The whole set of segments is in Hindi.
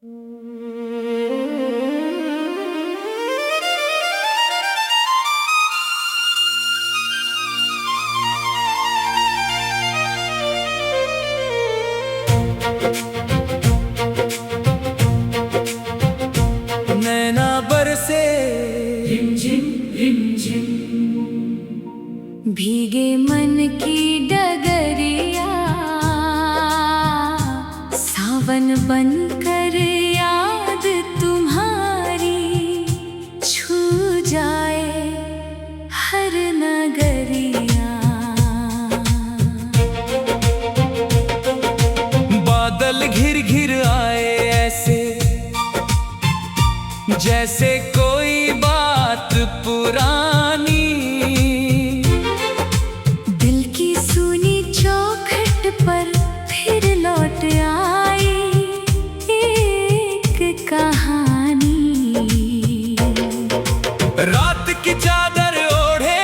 नैना बरसे रिमझिम रिमझिम, भीगे मन की डगरिया, सावन बनकर याद तुम्हारी छू जाए हर नगरिया। बादल घिर घिर आए ऐसे जैसे कोई बात पुरानी, दिल की सुनी चौखट पर फिर लौट आई एक कहानी। रात की चादर ओढ़े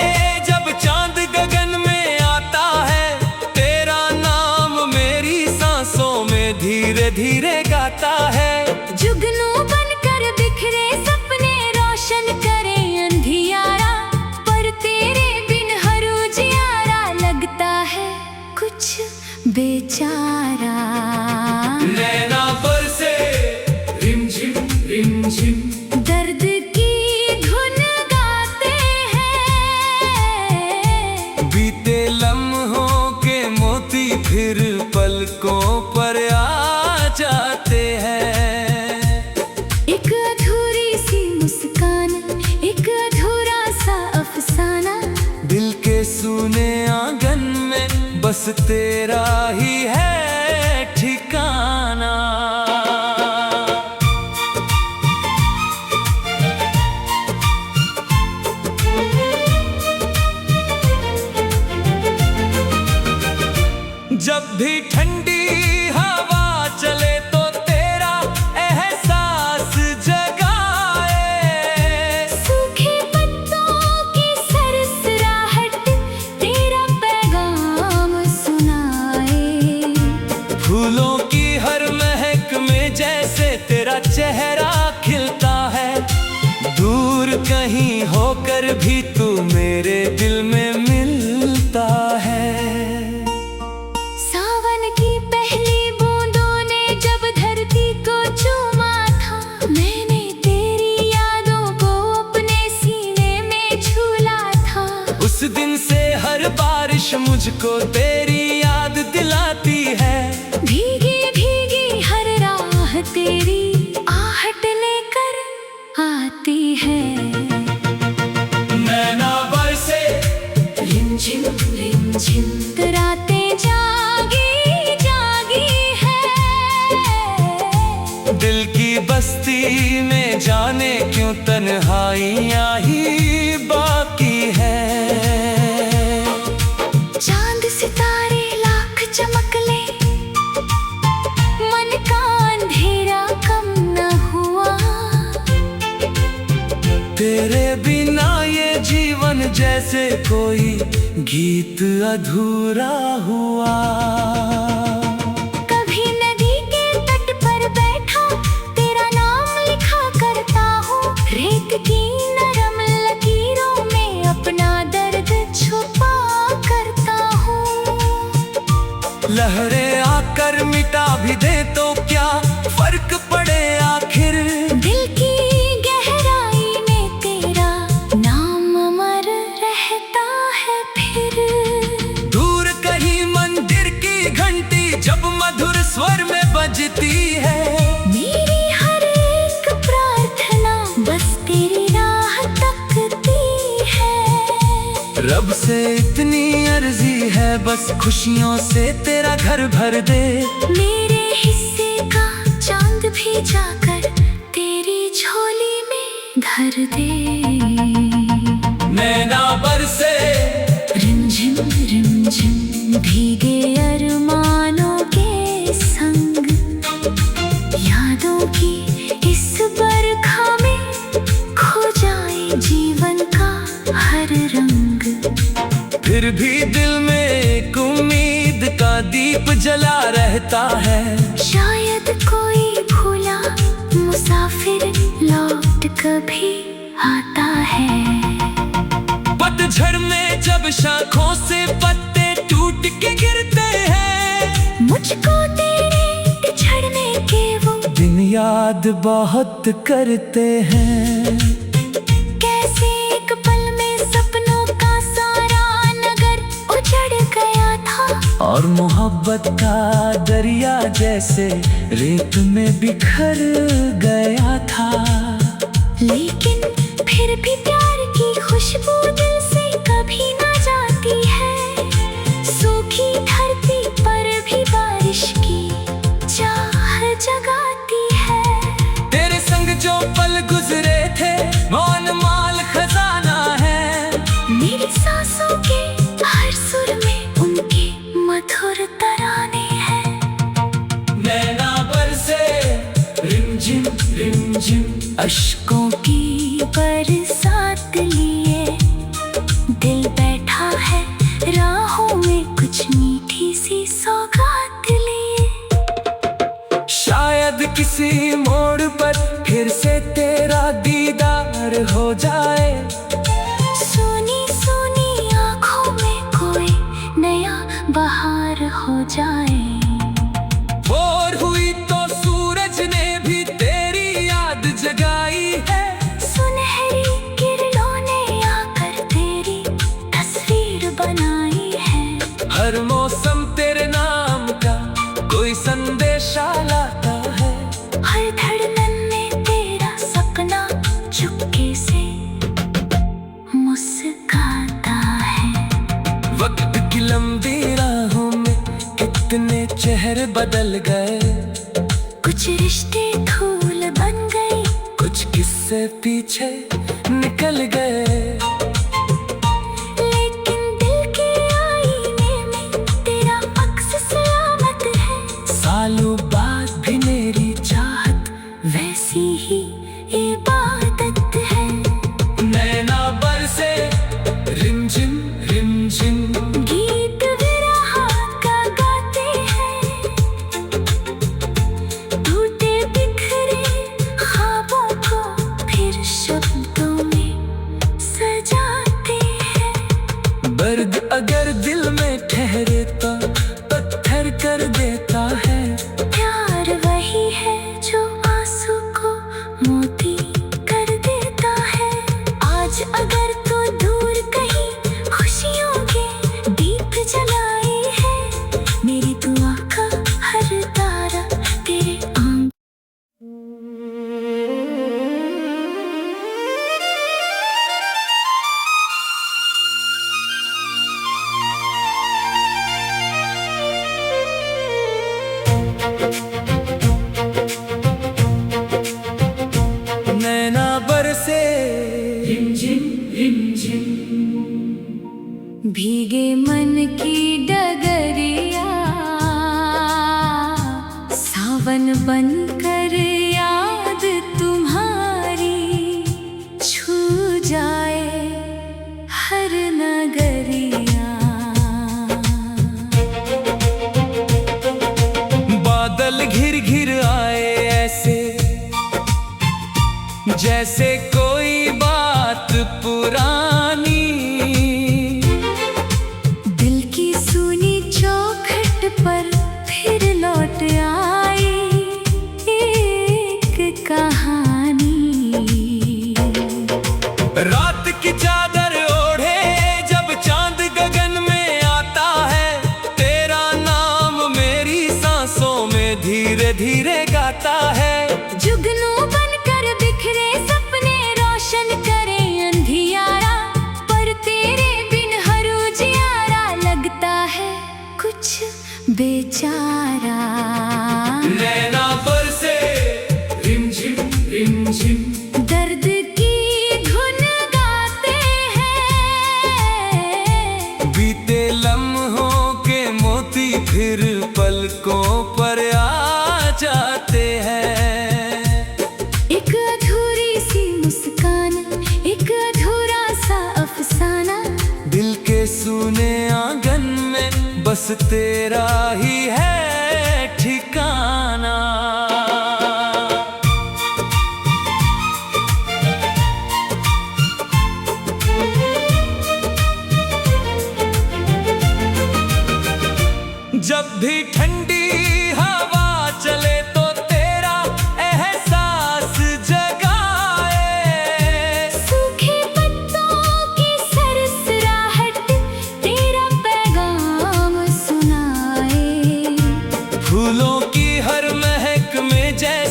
जब चांद गगन में आता है, तेरा नाम मेरी सांसों में धीरे धीरे गाता है। जुगनू बनकर बिखरे सपने रोशन करे अंधियारा, पर तेरे बिन हर उजियारा लगता है कुछ बेचारा। नैना बरसे रिमझिम रिमझिम, दर्द की धुन गाते हैं, बीते लम्हों के मोती फिर पलकों पर आ जाते हैं। एक अधूरी सी मुस्कान, एक अधूरा सा अफसाना, दिल के सूने आंगन में बस तेरा ही है ठिकाना। जब भी ठंडी हवा चले तो तेरा एहसास जगाए, सूखे पत्तों की सरसराहट तेरा पैगाम सुनाए। फूलों की हर महक में जैसे तेरा चेहरा खिलता है, दूर कहीं होकर भी तू मेरे दिल में मिलता है। सावन की पहली बूंदों ने जब धरती को चूमा था, मैंने तेरी यादों को अपने सीने में झूला था। उस दिन से हर बारिश मुझको तेरी याद दिलाती है, भीगी भीगी हर राह तेरी आहट लेकर आती है। नैना बरसे रिमझिम रिमझिम, रातें जागी जागी है, दिल की बस्ती में जाने क्यों तन्हाइयाँ ही बाकी है। चांद सितारे लाख चमक ले, मन का अंधेरा कम न हुआ। तेरे बिना ये जीवन जैसे कोई गीत अधूरा हुआ। कभी नदी के तट पर बैठा तेरा नाम लिखा करता हूँ, रेत की नरम लकीरों में अपना दर्द छुपा करता हूँ। लहरें आकर मिटा भी दे तो क्या फर्क पड़े आखिर, दिल की गहराई में तेरा नाम अमर रहता है फिर। दूर कहीं मंदिर की घंटी जब मधुर स्वर में बजती है, मेरी हर एक प्रार्थना बस तेरी राह तकती है। रब से इतनी अर्जी है बस खुशियों से तेरा घर भर दे। मेरे हिस्से का चांद भी जाकर तेरी झोली में धर दे। नैना बरसे रिमझिम रिमझिम, भीगे अरमानों के संग, यादों की इस बरखा में खो जाए जीवन का हर रंग। फिर भी दिल में एक उम्मीद का दीप जला रहता है, शायद कोई भूला कभी आता है। पतझड़ में जब शाखों से पत्ते टूट के गिरते हैं, मुझको तेरे बिछड़ने के वो दिन याद बहुत करते हैं। कैसे एक पल में सपनों का सारा नगर उजड़ गया था, और मोहब्बत का दरिया जैसे रेत में बिखर गया था। लेकिन फिर भी प्यार की खुशबू दिल से कभी ना जाती है। सूखी धरती पर भी बारिश की चाह जगाती है। तेरे संग जो पल गुजरे थे मौन माल खजाना है। मेरी सांसों के हर सुर में उनके मधुर तराने हैं। नैना बरसे रिमझिम रिमझिम, अश्कों की बरसात लिए दिल बैठा है राहों में कुछ मीठी सी सौगात लिए। शायद किसी मोड़ पर फिर से तेरा दीदार हो जाए। सोनी सोनी आँखों में कोई नया बहार हो जाए। भोर हुई तो सूरज ने भी तेरी याद जगाई है। सुनहरी किरणों ने आकर तेरी तस्वीर बनाई है। हर मौसम तेरे नाम का कोई संदेशा लाता है। हर धड़कन में तेरा सपना चुपके से मुस्कुराता है। वक्त की लंबी राहों में कितने चेहरे बदल गए। कुछ रिश्ते धूल बन गए, कुछ किस्से पीछे निकल गए। लेकिन दिल के आईने में तेरा अक्स सलामत है। सालों बाद भी मेरी चाहत वैसी ही इबादत है। नैना बरसे रिमझिम रिमझिम, गीत विरह का गाते हैं। टूटे बिखरे ख्वाबों को फिर शब्दों में सजाते हैं। दर्द अगर दिल में ठहरे तो पत्थर कर देता है। प्यार वही है जो आंसू को मोती कर देता है। आज अगर तो दूर कहीं खुशियों के दीप जलाए हैं। मेरी दुआ का हर तारा तेरे आंग नैना बरसे रिमझिम रिमझिम, भीगे मन की डगरिया सावन बनकर याद तुम्हारी छू जाए हर नगरिया। बादल घिर घिर आए ऐसे जैसे कोई बात पुरानी। दिल की सुनी चौखट पर फिर लौट आई एक कहानी। रात की चादर ओढ़े जब चांद गगन में आता है। तेरा नाम मेरी सांसों में धीरे धीरे गाता है। जुगनू बनकर बिखरे सपने रोशन करे अंधियारा, पर तेरे बिन हर उजियारा लगता है कुछ बेचारा। नैना बरसे रिमझिम रिमझिम, दर्द की धुन गाते हैं। बीते लम्हों के मोती फिर पलकों पर आ जाते हैं। एक अधूरी सी मुस्कान, एक अधूरा सा अफसाना। दिल के सूने आंगन में बस तेरा ही है ठिकाना।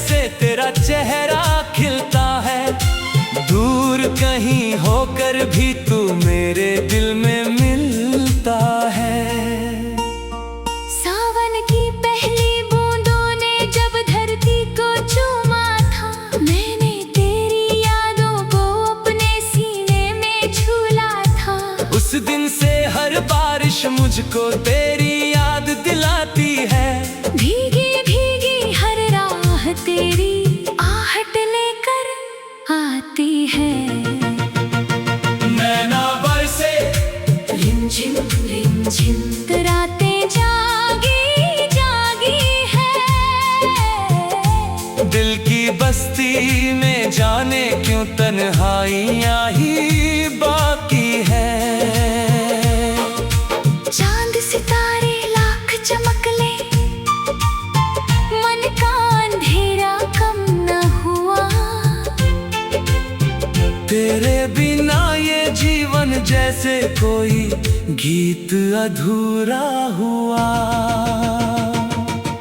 जैसे तेरा चेहरा खिलता है। दूर कहीं होकर भी तू मेरे दिल में मिलता है। सावन की पहली बूंदों ने जब धरती को चूमा था, मैंने तेरी यादों को अपने सीने में झूला था। उस दिन से हर बारिश मुझको तेरी याद दिलाती है। भीगी भीगी हर राह तेरी आहट लेकर आती है। नैना बरसे रिमझिम रिमझिम रातें जागी जागी है। दिल की बस्ती में जाने क्यों तन्हाइयाँ ही बाकी है। चांद सितारे लाख चमक ले, मन का अंधेरा कम न हुआ। तेरे बिना ये जीवन जैसे कोई गीत अधूरा हुआ।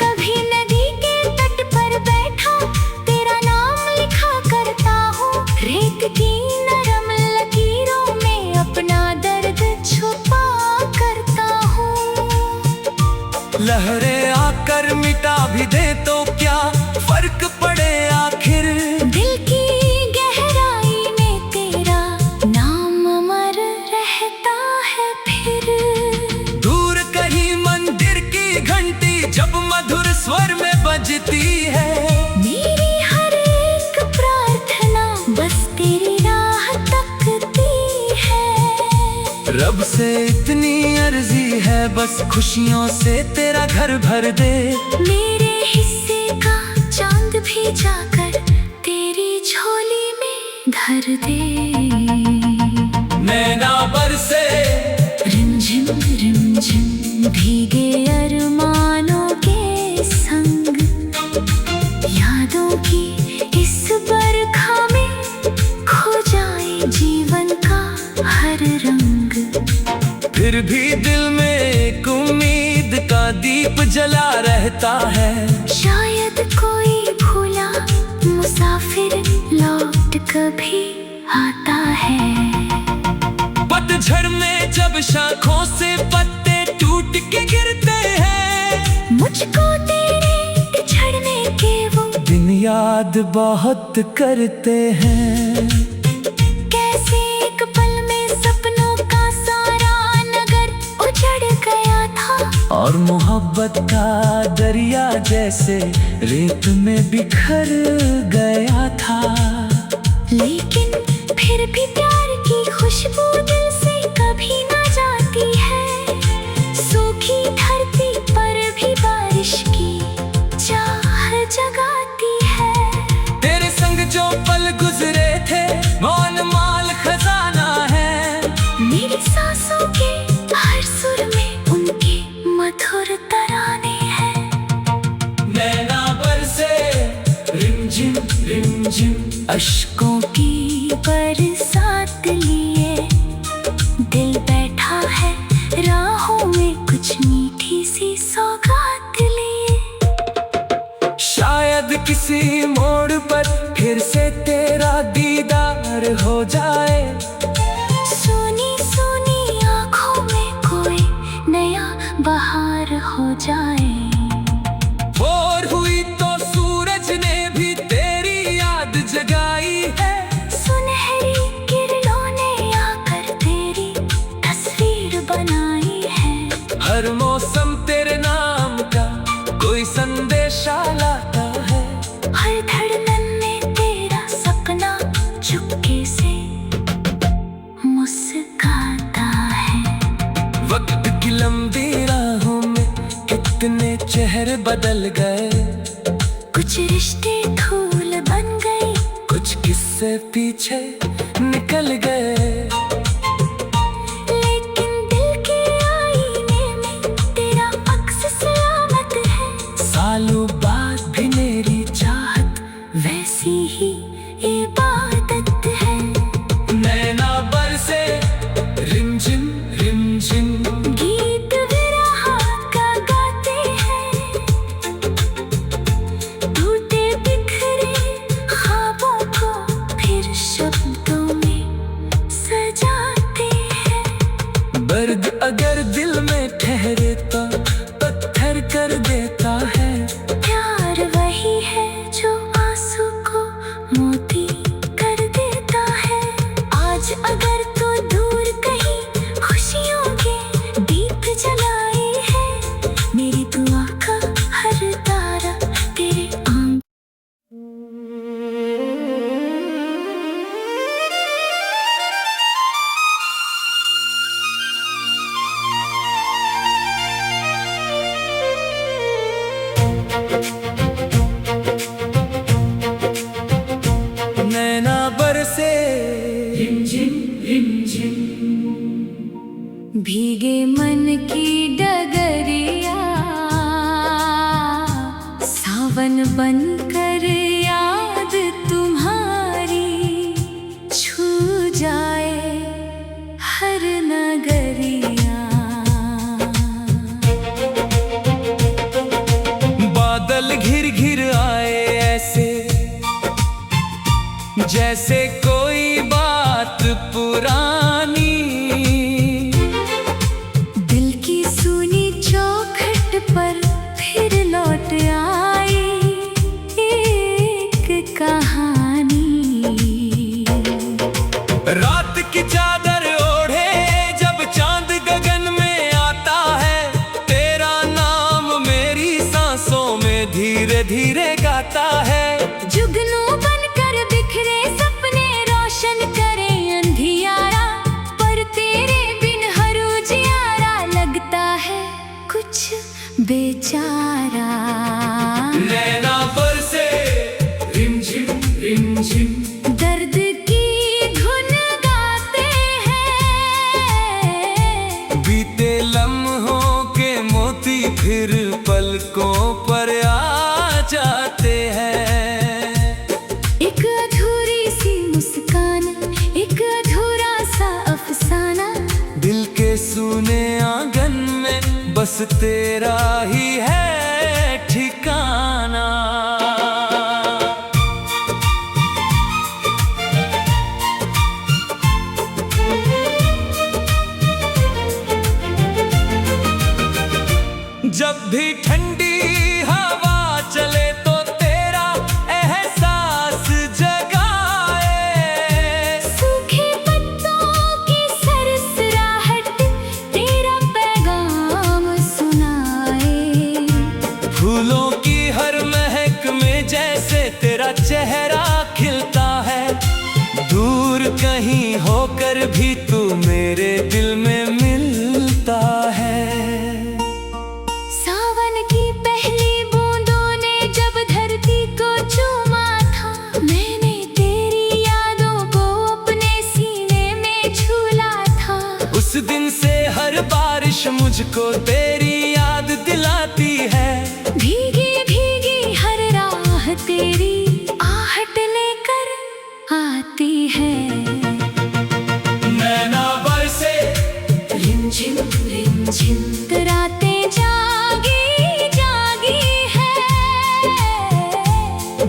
कभी नदी के तट पर बैठा तेरा नाम लिखा करता हूँ। रेत की नरम लकीरों में अपना दर्द छुपा करता हूँ। लहरें आकर मिटा भी दे तो क्या फर्क पड़े आखिर। दिल की गहराई में तेरा नाम अमर रहता है फिर। दूर कहीं मंदिर की घंटी जब मधुर स्वर में बजती है। मेरी हर एक प्रार्थना बस तेरी राह तकती है। रब से इतनी अर्जी है बस खुशियों से तेरा घर भर दे। मेरे हिस्से का चांद भी जाकर तेरी झोली में धर दे। नैना बरसे रिमझिम रिमझिम भीगे अरमानों के संग, यादों की इस बरखा में खो जाए जीवन का हर रंग। फिर भी दिल में एक उम्मीद का दीप जला रहता है। शायद कोई भूला मुसाफिर लौट कभी आता है। पतझड़ में जब शाखों से पत्ते टूट के गिरते हैं, मुझको तेरे बिछड़ने के वो दिन याद बहुत करते हैं। कैसे एक पल में सपनों का सारा नगर उजड़ गया था। और मोहब्बत का दरिया जैसे रेत में बिखर गया था। लेकिन फिर भी प्यार की खुशबू दिल से कभी ना जाती है। सूखी धरती पर भी बारिश की चाह जगाती है। तेरे संग जो पल गुजरे थे मौन माल खजाना है। मेरी सांसों के हर सुर में उनके मधुर तराने हैं। नैना बरसे रिमझिम रिमझिम अश्कों की बरसात लिए दिल बैठा है राहों में कुछ मीठी सी सौगात लिए। शायद किसी मोड़ पर फिर से तेरा दीदार हो जाए। सोनी सोनी आँखों में कोई नया बहार हो जाए। भोर हुई तो सूरज ने भी तेरी याद जगाई है। सुनहरी किरणों ने आकर तेरी तस्वीर बनाई है। हर मौसम तेरे नाम का कोई संदेशा लाता है। हर धड़कन में तेरा सपना चुपके से मुस्कुराता है। वक्त की लंबी राहों में कितने चेहरे बदल गए। कुछ रिश्ते धूल बन गए, कुछ किस्से पीछे निकल गए। लेकिन दिल के आईने में तेरा अक्स सलामत है। सालों बाद भी मेरी चाहत वैसी ही इबादत है। नैना बरसे रिमझिम रिमझिम गीत विरह का गाते हैं। टूटे बिखरे भीगे मन की डगरिया सावन बनकर याद तुम्हारी छू जाए हर नगरिया। बादल घिर घिर आए ऐसे जैसे कोई बात पुरानी, दिल की सुनी चौखट पर फिर लौट आई एक कहानी। रात की चादर ओढ़े जब चांद गगन में आता है, तेरा नाम मेरी सांसों में धीरे धीरे गाता है। जुगनू बनकर बिखरे सपने रोशन करे अंधियारा, पर तेरे बिन हर उजियारा लगता है कुछ बेचारा। नैना बरसे रिमझिम दर्द की धुन गाते हैं, बीते लम्हों के मोती फिर पलकों पर आ जाते हैं। एक अधूरी सी मुस्कान, एक अधूरा सा अफसाना, दिल के सूने आंगन में बस तेरा ही है ठिकाना। जब भी ठंडी हवा चले तो तेरा एहसास जगाए, सूखे पत्तों की सरसराहट तेरा पैगाम सुनाए। फूलों की हर महक में जैसे तेरा चेहरा खिलता है, दूर कहीं होकर भी तू मेरे दिल में मिलता है। सावन की पहली बूंदों ने जब धरती को चूमा था, मैंने तेरी यादों को अपने सीने में झूला था। उस दिन से हर बारिश मुझको तेरी याद दिलाती है, भीगी भीगी हर राह तेरी आहट लेकर आती है। नैना बरसे रिमझिम रिमझिम रातें जागी जागी है,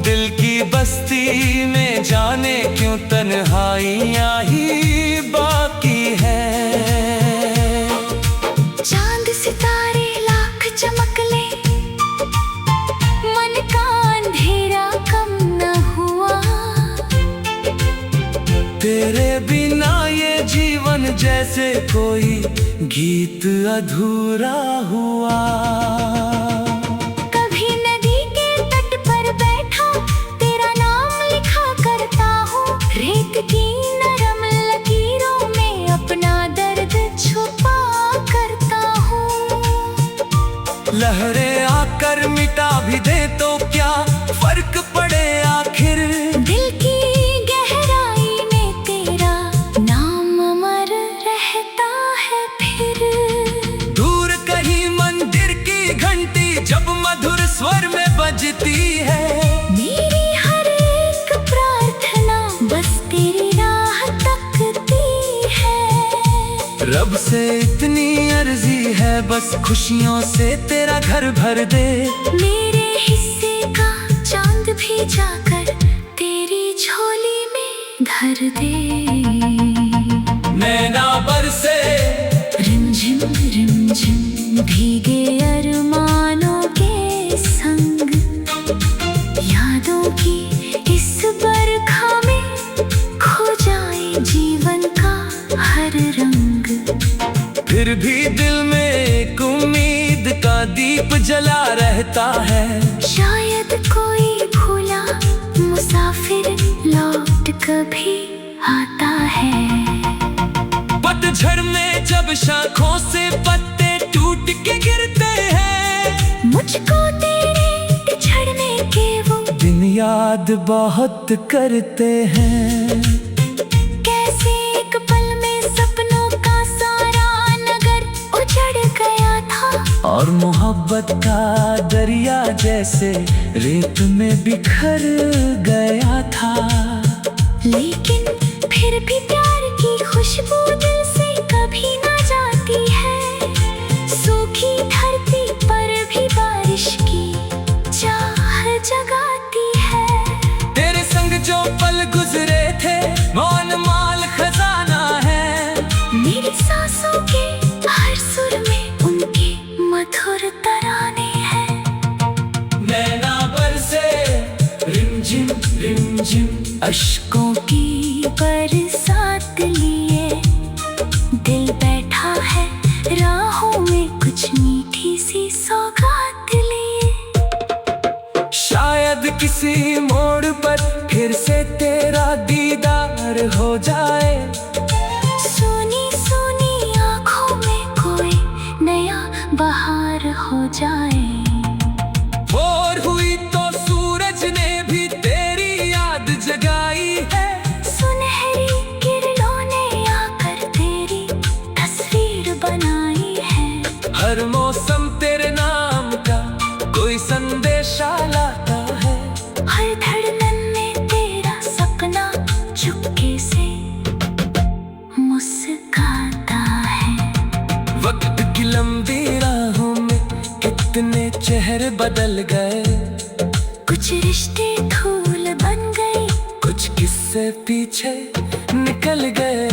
दिल की बस्ती में जाने क्यों तन्हाइयाँ ही बाकी है। चांद सितारे लाख चमक ले, मन का अंधेरा कम न हुआ। तेरे बिना ये जीवन जैसे कोई गीत अधूरा हुआ। कभी नदी के तट पर बैठा तेरा नाम लिखा करता हूँ, रेत की नरम लकीरों में अपना दर्द छुपा करता हूँ। लहरें आकर मिटा भी दे तो क्या फर्क पड़े आखिर, दिल की गहराई में तेरा नाम अमर रहता है फिर। दूर कहीं मंदिर की घंटी जब मधुर स्वर में बजती है, मेरी हर एक प्रार्थना बस तेरी राह तकती है। रब से इतनी अर्जी है बस खुशियों से तेरा घर भर दे। मेरे हिस्से का चांद भी जाकर तेरी झोली में धर दे। नैना बरसे रिमझिम रिमझिम भीगे अरमानों के संग, यादों की इस बरखा में खो जाए जीवन का हर रंग। फिर भी दिल में एक उम्मीद का दीप जला रहता है, शायद कोई भूला मुसाफिर लौट कभी आता है। पतझड़ में जब शाखों से पत्ते टूट के गिरते हैं, मुझको तेरे बिछड़ने के वो दिन याद बहुत करते हैं। कैसे एक पल में सपनों का सारा नगर मोहब्बत का दरिया जैसे रेत में बिखर गया था। लेकिन फिर भी प्यार की खुशबू दिल से कभी ना जाती है। सूखी धरती पर भी बारिश की चाह जगाती है। तेरे संग जो पल गुजरे थे मौन माल खजाना है। मेरी सांसों के हर सुर में उनके मधुर तराने हैं। नैना बरसे रिमझिम रिमझिम अश्कों की बरसात लिए दिल बैठा है राहों में कुछ मीठी सी सौगात लिए। शायद किसी मोड़ पर फिर से तेरा दीदार हो जाए। सोनी सोनी आँखों में कोई नया बहार हो जाए। भोर हुई तो सूरज ने भी तेरी याद जगाई है। सुनहरी किरणों ने आकर तेरी तस्वीर बनाई है। हर मौसम तेरे नाम का कोई संदेशा लाता है। हर धड़कन में तेरा सपना चुपके से मुस्कुराता है। वक्त की लंबी राहों में कितने चेहरे बदल गए। कुछ रिश्ते धूल बन गए, कुछ किस्से पीछे निकल गए।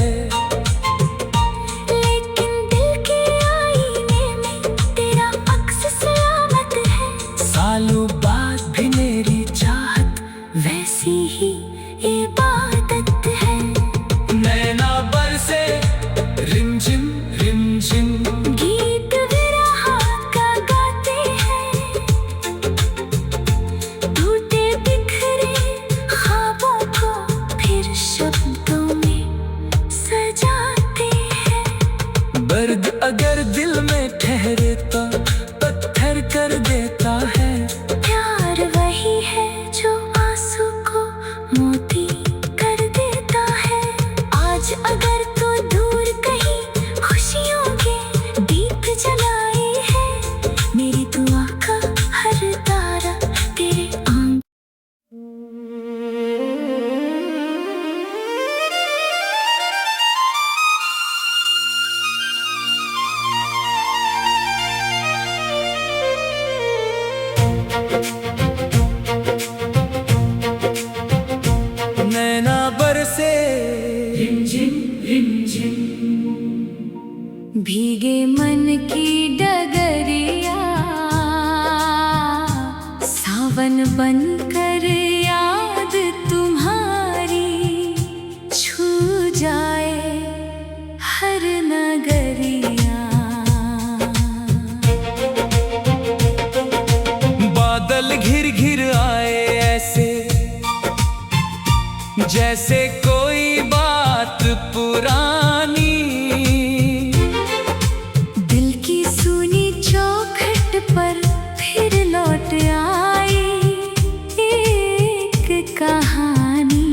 लेकिन दिल के आईने में तेरा अक्स सलामत है। सालों बाद भी मेरी चाहत वैसी ही इबादत है। नैना बरसे रिमझिम रिमझिम गीत विरह का गाते हैं। टूटे बिखरे ख्वाबों को फिर शब्दों में सजाते हैं। दर्द अगर दिल में ठहरे तो पत्थर कर देता है। प्यार वही है जो आंसू को मोती कर देता है। आज अगर तो दूर कहीं खुशियों के दीप जलाए हैं। मेरी दुआ का हर तारा तेरे आंग नैना बरसे रिमझिम रिमझिम भीगे मन की डगरिया सावन बन कर याद तुम्हारी छू जाए हर नगरिया। बादल घिर घिर आए ऐसे जैसे कोई बात पुरानी। दिल की सुनी चौखट पर फिर लौट आई एक कहानी।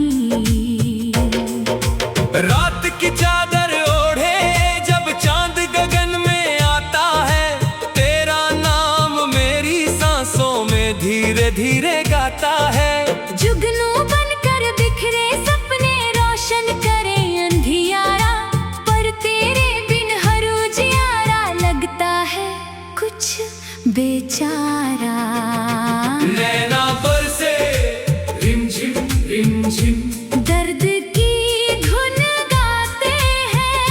रात की चादर ओढ़े जब चांद गगन में आता है। तेरा नाम मेरी सांसों में धीरे धीरे गाता है। जुगनू बनकर बिखरे सपने रोशन करे अंधियारा। पर तेरे बिन हर उजियारा लगता है कुछ बेचारा। नैना बरसे रिमझिम रिमझिम दर्द की धुन गाते हैं।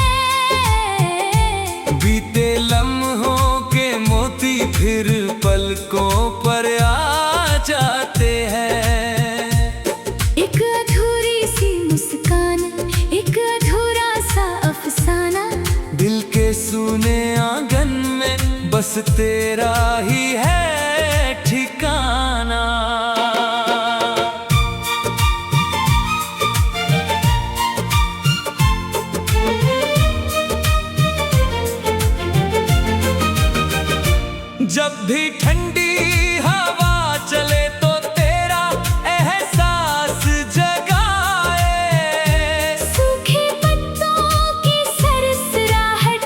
बीते लम्हों के मोती फिर पलकों पर आ जाते हैं। एक अधूरी सी मुस्कान, एक अधूरा सा अफसाना। दिल के सूने आंगन में बस तेरा ही है ठिकाना। जब भी ठंडी हवा चले तो तेरा एहसास जगाए। सूखे पत्तों की सरसराहट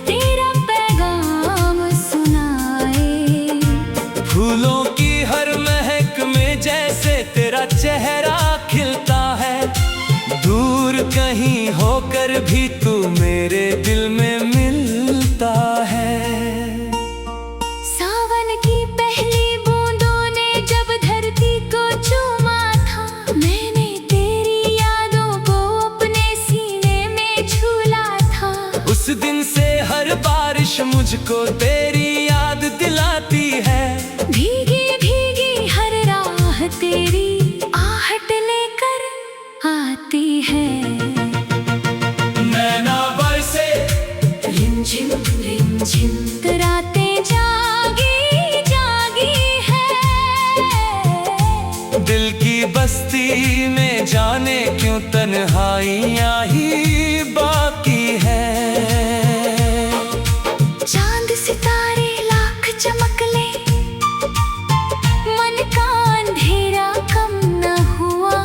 तेरा पैगाम सुनाए। भी तू मेरे दिल में मिलता है। सावन की पहली बूंदों ने जब धरती को चूमा था, मैंने तेरी यादों को अपने सीने में झूला था। उस दिन से हर बारिश मुझको तेरी याद दिलाती है। भीगी भीगी हर राह तेरी आहट लेकर आती है। नैना बरसे रिमझिम रिमझिम रातें जागी जागी है। दिल की बस्ती में जाने क्यों तन्हाइयाँ ही बाकी है। चांद सितारे लाख चमक ले, मन का अंधेरा कम न हुआ।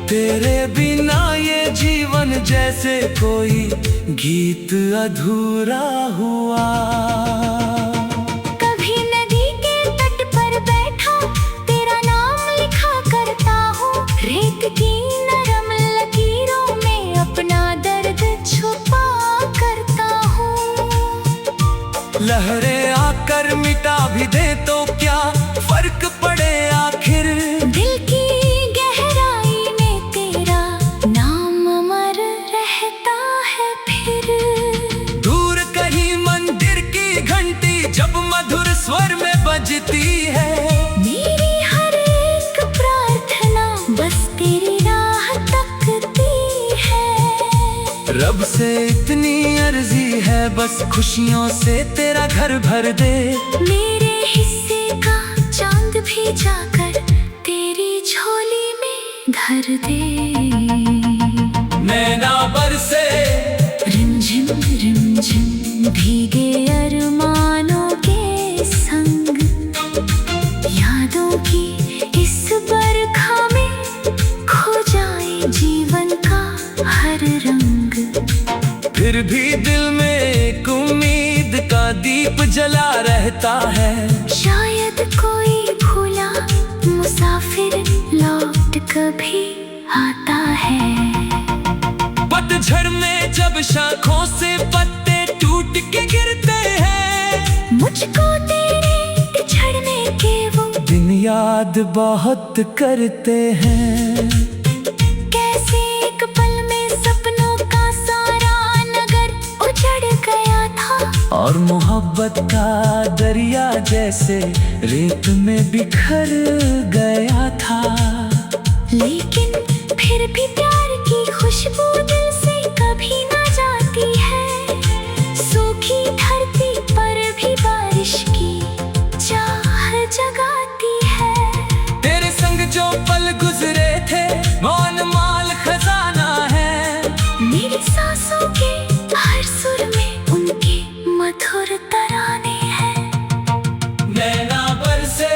तेरे बिना ये जीवन जैसे कोई गीत अधूरा हुआ। कभी नदी के तट पर बैठा तेरा नाम लिखा करता हूँ। रेत की नरम लकीरों में अपना दर्द छुपा करता हूँ। लहरें आकर मिटा भी दे तो क्या फर्क पड़े आखिर। दिल की गहराई में तेरा नाम अमर रहता है फिर। दूर कहीं मंदिर की घंटी जब मधुर स्वर में बजती है। मेरी हर एक प्रार्थना बस तेरी राह तकती है। रब से इतनी अर्जी है बस खुशियों से तेरा घर भर दे। मेरे हिस्से का चांद भी जाकर तेरी झोली में धर दे। नैना बरसे रिमझिम रिमझिम भीगे अरमानों के संग, यादों की इस बरखा में खो जाए जीवन का हर रंग। फिर भी दिल में एक उम्मीद का दीप जला रहता है। शायद कोई भूला मुसाफिर लौट कभी आता है। पतझड़ में जब शाखों से पत्ते टूट के गिरते हैं, मुझको तेरे बिछड़ने के वो दिन याद बहुत करते हैं। कैसे एक पल में सपनों का सारा नगर उजड़ गया था। और मोहब्बत का दरिया जैसे रेत में बिखर गया था। लेकिन फिर भी प्यार की खुशबू दिल से कभी ना जाती है। सूखी धरती पर भी बारिश की चाह जगाती है। तेरे संग जो पल गुजरे थे मौन माल खजाना है। मेरी सांसों के हर सुर में उनके मधुर तराने हैं। नैना बरसे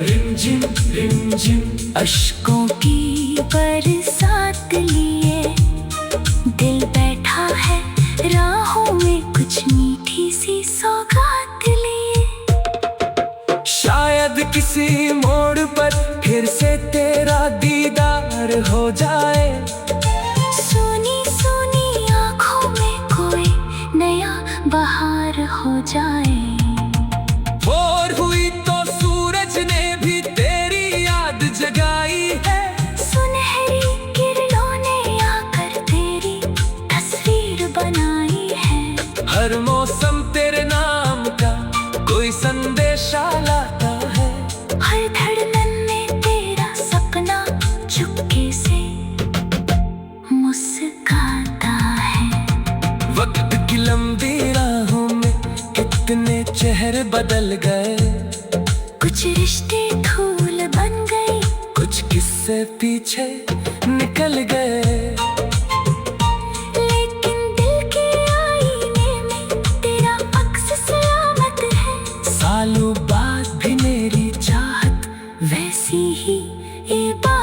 रिमझिम रिमझिम अश्कों की बरसात लिए दिल बैठा है राहों में कुछ मीठी सी सौगात लिए। शायद किसी मोड़ पर फिर से तेरा दीदार हो जाए। सोनी सोनी आँखों में कोई नया बहार हो जाए। भोर हुई तो सूरज ने भी तेरी याद जगाई है। सुनहरी किरणों ने आकर तेरी तस्वीर बनाई है। हर मौसम तेरे नाम का कोई संदेशा लाता है। हर धड़कन में तेरा सपना चुपके से मुस्कुराता है। वक्त की लंबी राहों में कितने चेहरे बदल गए। कुछ रिश्ते धूल बन गए, कुछ किस्से पीछे निकल गए। लेकिन दिल के आईने में तेरा अक्स सलामत है। सालों बाद भी मेरी चाहत वैसी ही ये बात